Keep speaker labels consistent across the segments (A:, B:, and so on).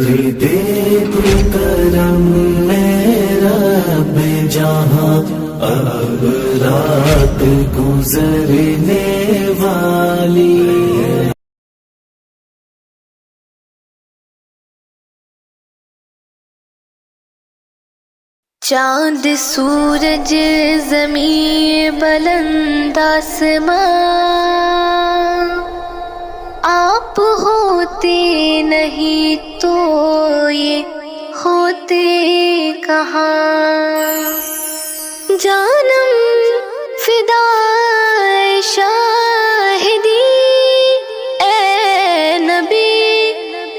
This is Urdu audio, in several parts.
A: دے تو کرم میرا رب جہاں اب رات گزرنے والی ہے۔
B: چاند سورج زمین بلند آسمان، آپ ہوتے نہیں تو یہ ہوتے کہاں؟ جانم فدائے شاہدی اے نبی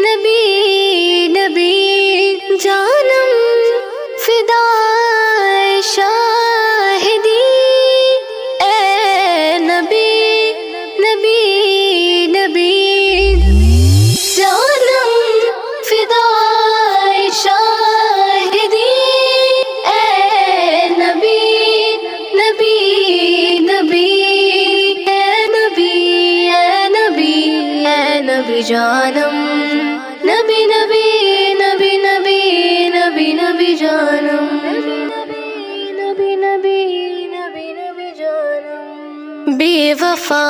B: نبی نبی، جانم فدائے شاہدی اے نبی نبی نبی، جانم فدائے شاہدی اے نبی نبی نبی، اے نبی اے نبی اے نبی، جانم نبی نبی نبی نبی نبی نبی، جانم نبی نبی نبی نبی جانم۔ بے وفا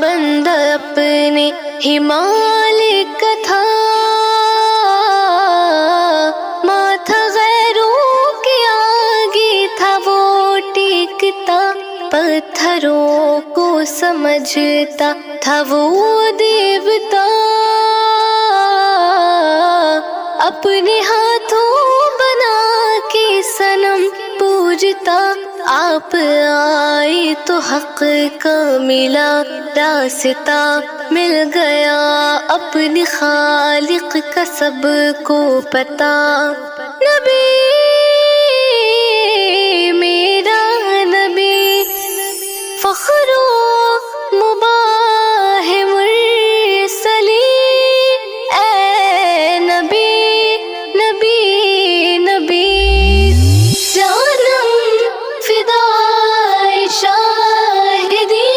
B: بندہ اپنے ہی مالک کا تھا، ماتھا غیروں کے آگے تھا وہ ٹیکتا، پتھروں کو سمجھتا تھا وہ دیوتا، اپنے ہاتھوں بنا کے صنم پوجتا، آپ آئے تو حق کا ملا راستہ، مل گیا اپنے خالق کا سب کو پتا۔ نبی میرا نبی فخر و مباح مرسلی اے نبی نبی نبی، جانم فدائے شاہدی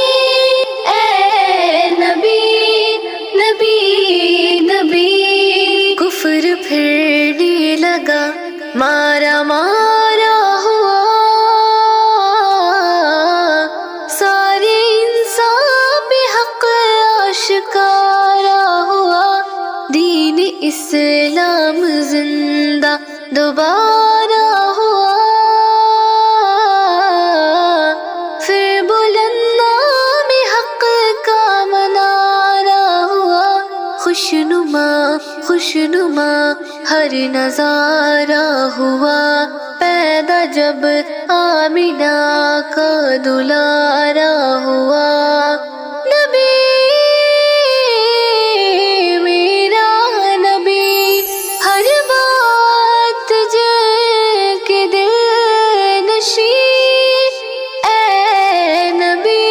B: اے نبی نبی نبی، کفر پھرنے لگا مارا مارا ہوا، سارے انسان بے حق آشکارا ہوا، دین اسلام زندہ دوبارہ ہوا، پھر بلند نام حق کا منارہ ہوا، خوشنما خوشنما ہر نظارہ ہوا، پیدا جب آمینہ کا دلارا ہوا۔ نبی میرا نبی ہر بات جل کے دل نشین اے نبی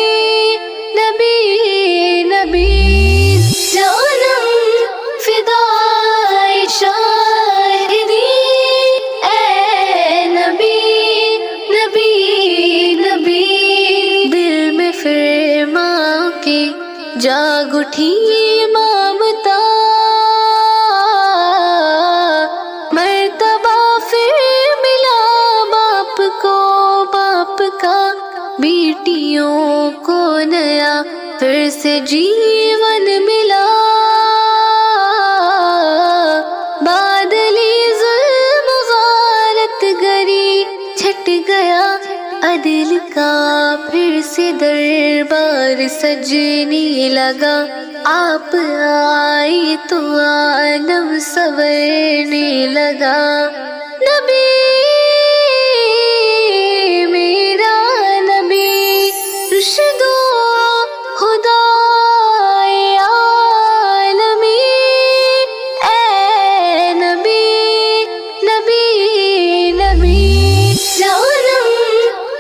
B: نبی نبی، جانم فدائے شاہدی اے نبی نبی نبی، دل میں پھر ماں کی جاگ اٹھی ممتا، مرتبہ پھر ملا باپ کو باپ کا، بیٹیوں کو نیا پھر سے جیون ملا، بادلی ظلم غارت گری چھٹ گیا، عدل کا پھر سے دربار سجنے لگا، آپ آئے تو عالم سنورنے لگا۔ نبی میرا نبی رشد و خدائے عالمی اے نبی نبی نبی، جانم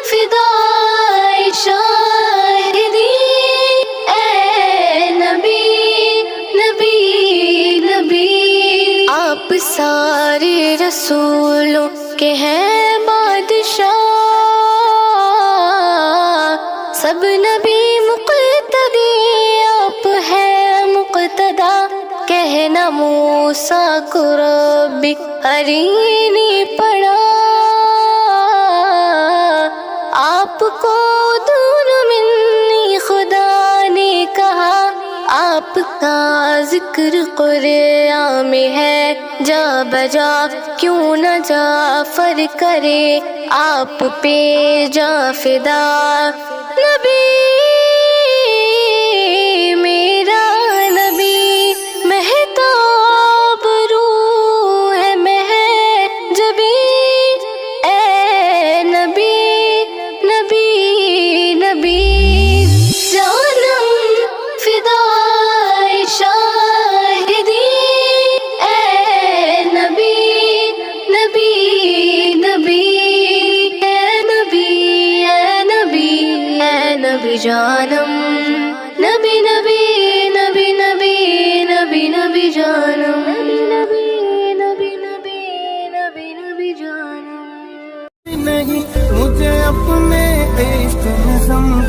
B: فدائے شاہدی اے نبی نبی نبی، آپ سارے رسولوں کے ہیں بادشاہ، سب نبی مقتدی آپ ہیں مقتدا، کہنا نہ موسیٰ کو ربی ارینی پڑھا، آپ کو دون منی خدا نے کہا، آپ کا ذکر قرآن میں ہے جا بجا، کیوں نہ جعفر کرے آپ پہ جا فدا۔ نبی میرا نبی مہتاب روح ہے مہجبی، اے نبی نبی نبی جانم فدائے شاہدی، اے نبی نبی نبی، اے نبی اے نبی اے نبی جانم، نبی نبی نبی نبی نبی نبی جانم، نبی نبی نبی نبی نبی جانم۔
A: نہیں مجھے اپنے عشق میں سمجھ